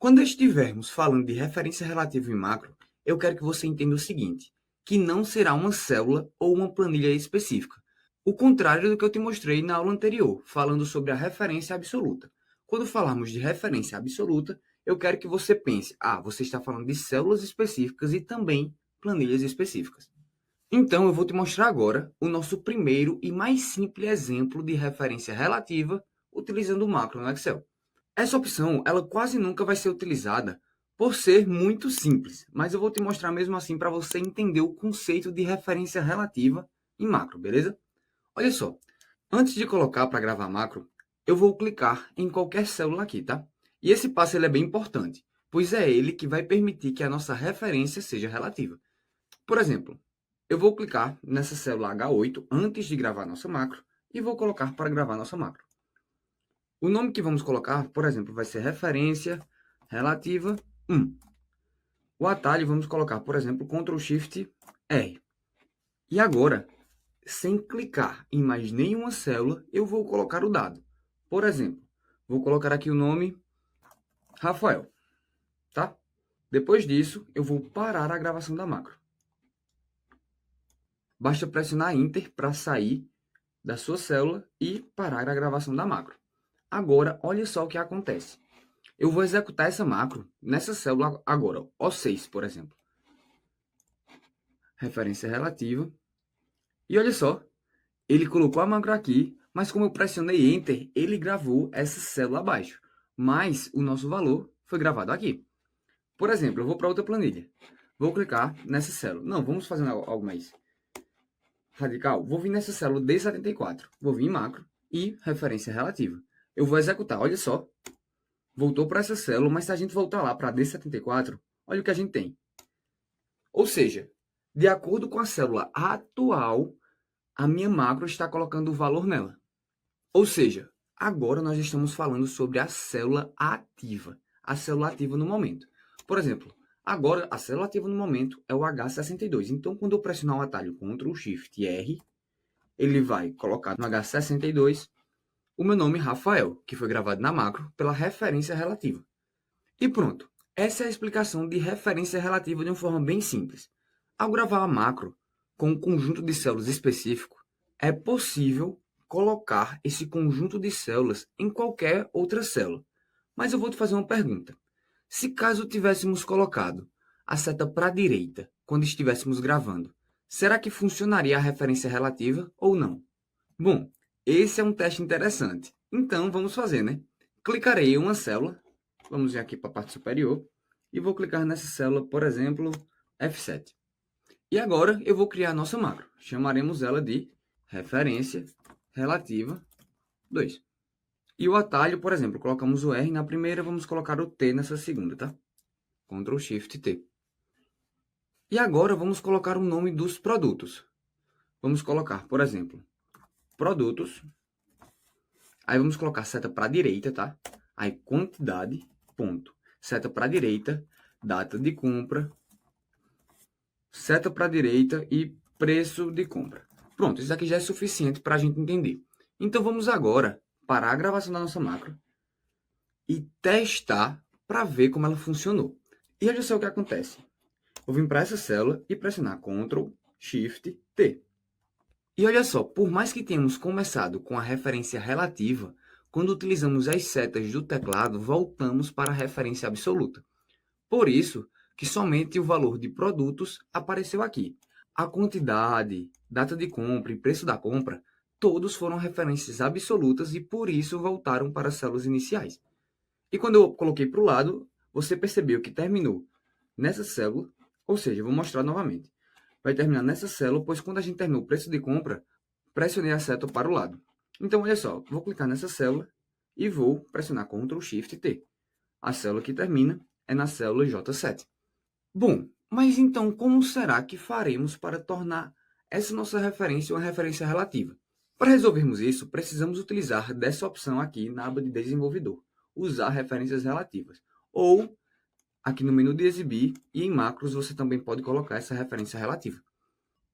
Quando estivermos falando de referência relativa em macro, eu quero que você entenda o seguinte, que não será uma célula ou uma planilha específica. O contrário do que eu te mostrei na aula anterior, falando sobre a referência absoluta. Quando falarmos de referência absoluta, eu quero que você pense, você está falando de células específicas e também planilhas específicas. Então, eu vou te mostrar agora o nosso primeiro e mais simples exemplo de referência relativa utilizando o macro no Excel. Essa opção, ela quase nunca vai ser utilizada por ser muito simples, mas eu vou te mostrar mesmo assim para você entender o conceito de referência relativa em macro, beleza? Olha só, antes de colocar para gravar macro, eu vou clicar em qualquer célula aqui, tá? E esse passo ele é bem importante, pois é ele que vai permitir que a nossa referência seja relativa. Por exemplo, eu vou clicar nessa célula H8 antes de gravar nossa macro e vou colocar para gravar nossa macro. O nome que vamos colocar, por exemplo, vai ser referência relativa 1. O atalho vamos colocar, por exemplo, Ctrl Shift R. E agora, sem clicar em mais nenhuma célula, eu vou colocar o dado. Por exemplo, vou colocar aqui o nome Rafael, tá? Depois disso, eu vou parar a gravação da macro. Basta pressionar Enter para sair da sua célula e parar a gravação da macro. Agora, olha só o que acontece. Eu vou executar essa macro nessa célula agora, O6, por exemplo. Referência relativa. E olha só, ele colocou a macro aqui, mas como eu pressionei Enter, ele gravou essa célula abaixo. Mas o nosso valor foi gravado aqui. Por exemplo, eu vou para outra planilha. Vou clicar nessa célula. Não, vamos fazer algo mais radical. Vou vir nessa célula D74. Vou vir em macro e referência relativa. Eu vou executar, olha só. Voltou para essa célula, mas se a gente voltar lá para D74, olha o que a gente tem. Ou seja, de acordo com a célula atual, a minha macro está colocando o valor nela. Ou seja, agora nós estamos falando sobre a célula ativa. A célula ativa no momento. Por exemplo, agora a célula ativa no momento é o H62. Então, quando eu pressionar o atalho Ctrl Shift R, ele vai colocar no H62 o meu nome Rafael, que foi gravado na macro pela referência relativa. E pronto. Essa é a explicação de referência relativa de uma forma bem simples. Ao gravar a macro com um conjunto de células específico, é possível colocar esse conjunto de células em qualquer outra célula. Mas eu vou te fazer uma pergunta. Se caso tivéssemos colocado a seta para a direita quando estivéssemos gravando, será que funcionaria a referência relativa ou não? Bom, esse é um teste interessante. Então, vamos fazer, né? Clicarei em uma célula, vamos vir aqui para a parte superior, e vou clicar nessa célula, por exemplo, F7. E agora eu vou criar a nossa macro. Chamaremos ela de referência relativa 2. E o atalho, por exemplo, colocamos o R na primeira, vamos colocar o T nessa segunda, tá? Ctrl Shift T. E agora vamos colocar o nome dos produtos. Vamos colocar, por exemplo, produtos. Aí vamos colocar seta para a direita, tá? Aí quantidade, ponto. Seta para a direita, data de compra, seta para a direita e preço de compra. Pronto, isso aqui já é suficiente para a gente entender. Então vamos agora parar a gravação da nossa macro e testar para ver como ela funcionou. E olha só o que acontece. Vou vir para essa célula e pressionar Ctrl Shift T. E olha só, por mais que tenhamos começado com a referência relativa, quando utilizamos as setas do teclado, voltamos para a referência absoluta. Por isso que somente o valor de produtos apareceu aqui. A quantidade, data de compra e preço da compra, todos foram referências absolutas e por isso voltaram para as células iniciais. E quando eu coloquei para o lado, você percebeu que terminou nessa célula, ou seja, eu vou mostrar novamente. Vai terminar nessa célula, pois quando a gente terminou o preço de compra, pressionei a seta para o lado. Então, olha só, vou clicar nessa célula e vou pressionar Ctrl Shift T. A célula que termina é na célula J7. Bom, mas então como será que faremos para tornar essa nossa referência uma referência relativa? Para resolvermos isso, precisamos utilizar dessa opção aqui na aba de desenvolvedor, usar referências relativas. Ou aqui no menu de exibir e em macros você também pode colocar essa referência relativa.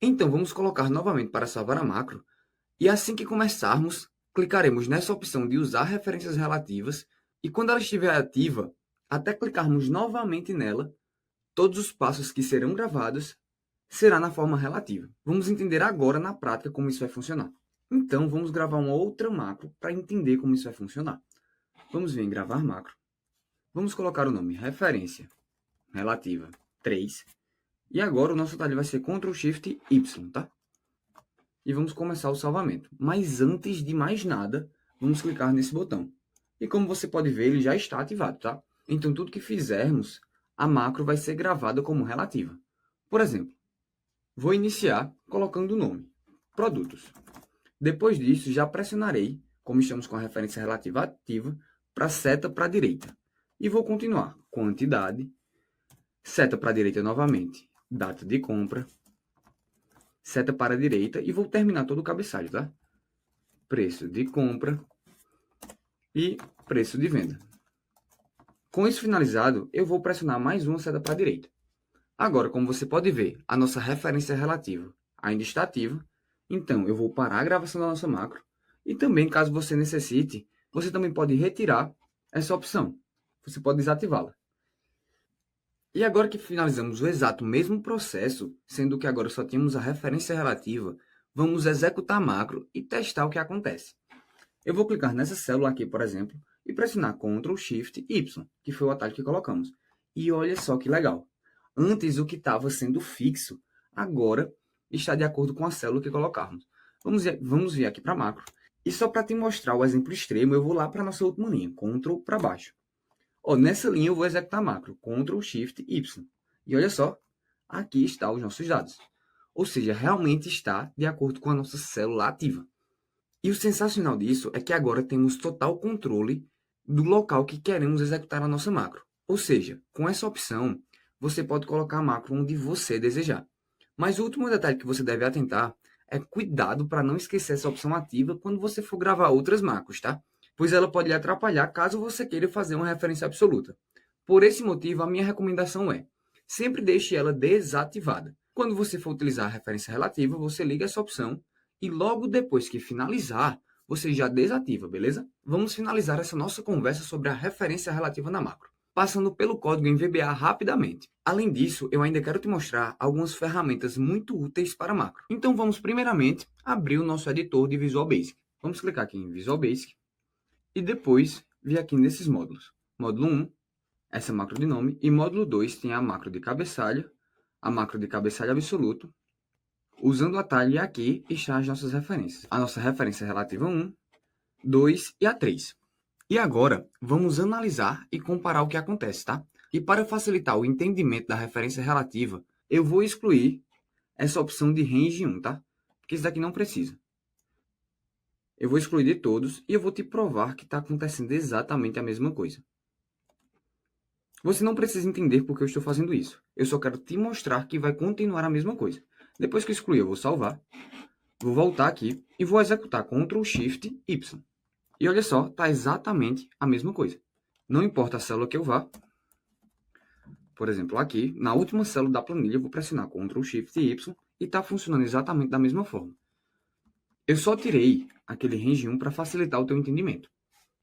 Então vamos colocar novamente para salvar a macro e assim que começarmos, clicaremos nessa opção de usar referências relativas e quando ela estiver ativa, Até clicarmos novamente nela, todos os passos que serão gravados será na forma relativa. Vamos entender agora na prática como isso vai funcionar. Então, vamos gravar uma outra macro para entender como isso vai funcionar. Vamos vir em gravar macro. Vamos colocar o nome referência relativa 3. E agora o nosso atalho vai ser Ctrl Shift Y, tá? E vamos começar o salvamento. Mas antes de mais nada, vamos clicar nesse botão. E como você pode ver, ele já está ativado, tá? Então, tudo que fizermos, a macro vai ser gravada como relativa. Por exemplo, vou iniciar colocando o nome, produtos. Depois disso, já pressionarei, como estamos com a referência relativa ativa, para a seta para a direita. E vou continuar, quantidade, seta para a direita novamente, data de compra, seta para a direita e vou terminar todo o cabeçalho, tá? Preço de compra e preço de venda. Com isso finalizado, eu vou pressionar mais uma seta para a direita. Agora, como você pode ver, a nossa referência relativa ainda está ativa, então eu vou parar a gravação da nossa macro e também, caso você necessite, você também pode retirar essa opção. Você pode desativá-la. E agora que finalizamos o exato mesmo processo, sendo que agora só tínhamos a referência relativa, vamos executar a macro e testar o que acontece. Eu vou clicar nessa célula aqui, por exemplo, e pressionar Ctrl Shift Y, que foi o atalho que colocamos. E olha só que legal. Antes o que estava sendo fixo, agora está de acordo com a célula que colocarmos. Vamos vir aqui para a macro. E só para te mostrar o exemplo extremo, eu vou lá para a nossa última linha, Ctrl para baixo. Nessa linha eu vou executar a macro, Ctrl Shift Y. E olha só, aqui estão os nossos dados. Ou seja, realmente está de acordo com a nossa célula ativa. E o sensacional disso é que agora temos total controle do local que queremos executar a nossa macro. Ou seja, com essa opção, você pode colocar a macro onde você desejar. Mas o último detalhe que você deve atentar é cuidado para não esquecer essa opção ativa quando você for gravar outras macros, tá? Pois ela pode lhe atrapalhar caso você queira fazer uma referência absoluta. Por esse motivo, a minha recomendação é, sempre deixe ela desativada. Quando você for utilizar a referência relativa, você liga essa opção e logo depois que finalizar, você já desativa, beleza? Vamos finalizar essa nossa conversa sobre a referência relativa na macro, passando pelo código em VBA rapidamente. Além disso, eu ainda quero te mostrar algumas ferramentas muito úteis para macro. Então vamos primeiramente abrir o nosso editor de Visual Basic. Vamos clicar aqui em Visual Basic e depois vir aqui nesses módulos. Módulo 1, essa macro de nome, e módulo 2 tem a macro de cabeçalho, a macro de cabeçalho absoluto. Usando o atalho, aqui estão as nossas referências. A nossa referência relativa 1, 2 e a 3. E agora, vamos analisar e comparar o que acontece, tá? E para facilitar o entendimento da referência relativa, eu vou excluir essa opção de range 1, tá? Porque isso daqui não precisa. Eu vou excluir de todos e eu vou te provar que está acontecendo exatamente a mesma coisa. Você não precisa entender por que eu estou fazendo isso. Eu só quero te mostrar que vai continuar a mesma coisa. Depois que eu excluir, eu vou salvar. Vou voltar aqui e vou executar Ctrl Shift Y. E olha só, está exatamente a mesma coisa. Não importa a célula que eu vá. Por exemplo, aqui, na última célula da planilha, eu vou pressionar Ctrl Shift Y e está funcionando exatamente da mesma forma. Eu só tirei aquele range 1 para facilitar o teu entendimento.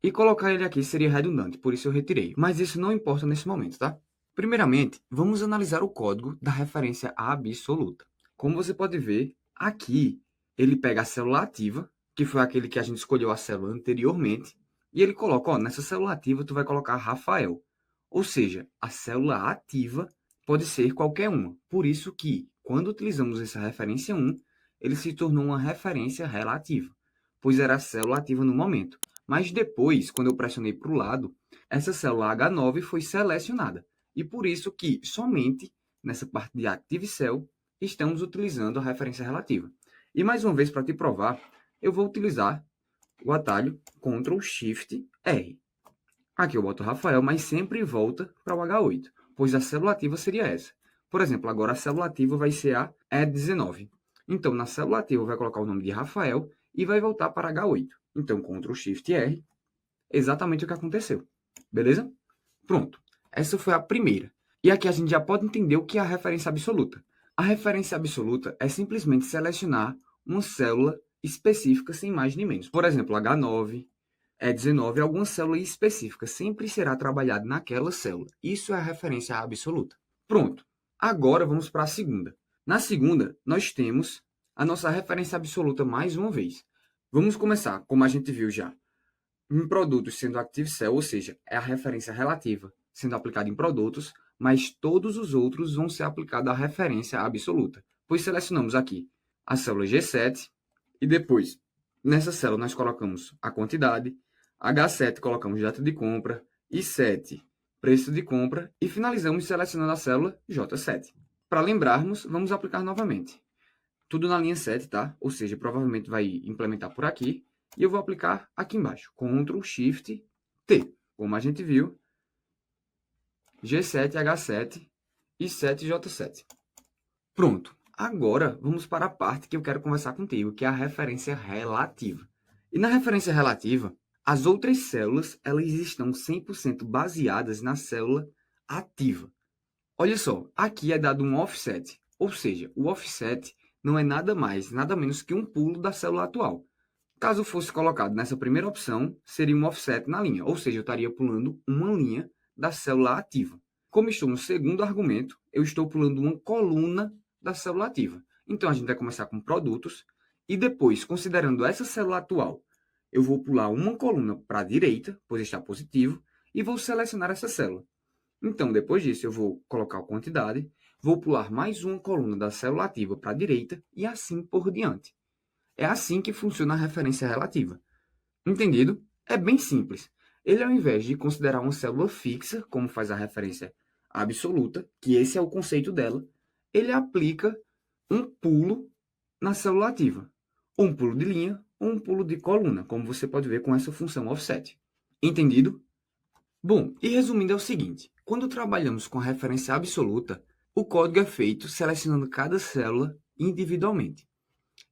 E colocar ele aqui seria redundante, por isso eu retirei. Mas isso não importa nesse momento, tá? Primeiramente, vamos analisar o código da referência absoluta. Como você pode ver, aqui ele pega a célula ativa, que foi aquele que a gente escolheu a célula anteriormente, e ele coloca, nessa célula ativa tu vai colocar Rafael. Ou seja, a célula ativa pode ser qualquer uma. Por isso que, quando utilizamos essa referência 1, ele se tornou uma referência relativa, pois era a célula ativa no momento. Mas depois, quando eu pressionei para o lado, essa célula H9 foi selecionada. E por isso que, somente nessa parte de Active Cell, estamos utilizando a referência relativa. E mais uma vez, para te provar, eu vou utilizar o atalho Ctrl Shift R. Aqui eu boto Rafael, mas sempre volta para o H8, pois a célula ativa seria essa. Por exemplo, agora a célula ativa vai ser a E19. Então, na célula ativa vai colocar o nome de Rafael e vai voltar para H8. Então, Ctrl Shift R, exatamente o que aconteceu. Beleza? Pronto. Essa foi a primeira. E aqui a gente já pode entender o que é a referência absoluta. A referência absoluta é simplesmente selecionar uma célula específica sem mais nem menos. Por exemplo, H9, é 19, alguma célula específica sempre será trabalhada naquela célula. Isso é a referência absoluta. Pronto. Agora vamos para a segunda. Na segunda, nós temos a nossa referência absoluta mais uma vez. Vamos começar, como a gente viu já, em produtos sendo Active Cell, ou seja, é a referência relativa sendo aplicada em produtos, mas todos os outros vão ser aplicados à referência absoluta, pois selecionamos aqui a célula G7 e depois, nessa célula, nós colocamos a quantidade, H7 colocamos data de compra, I7 preço de compra e finalizamos selecionando a célula J7. Para lembrarmos, vamos aplicar novamente. Tudo na linha 7, tá? Ou seja, provavelmente vai implementar por aqui. E eu vou aplicar aqui embaixo. Ctrl, Shift, T. Como a gente viu, G7, H7 e 7J7. Pronto. Agora, vamos para a parte que eu quero conversar contigo, que é a referência relativa. E na referência relativa, as outras células elas estão 100% baseadas na célula ativa. Olha só, aqui é dado um offset, ou seja, o offset não é nada mais, nada menos que um pulo da célula atual. Caso fosse colocado nessa primeira opção, seria um offset na linha, ou seja, eu estaria pulando uma linha da célula ativa. Como estou no segundo argumento, eu estou pulando uma coluna da célula ativa. Então, a gente vai começar com produtos e depois, considerando essa célula atual, eu vou pular uma coluna para a direita, pois está positivo, e vou selecionar essa célula. Então, depois disso, eu vou colocar a quantidade, vou pular mais uma coluna da célula ativa para a direita e assim por diante. É assim que funciona a referência relativa. Entendido? É bem simples. Ele, ao invés de considerar uma célula fixa, como faz a referência absoluta, que esse é o conceito dela, ele aplica um pulo na célula ativa. Ou um pulo de linha, ou um pulo de coluna, como você pode ver com essa função offset. Entendido? Bom, e resumindo é o seguinte, quando trabalhamos com a referência absoluta, o código é feito selecionando cada célula individualmente.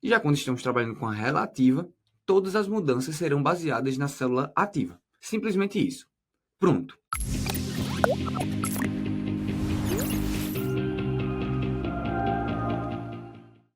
Já quando estamos trabalhando com a relativa, todas as mudanças serão baseadas na célula ativa. Simplesmente isso. Pronto.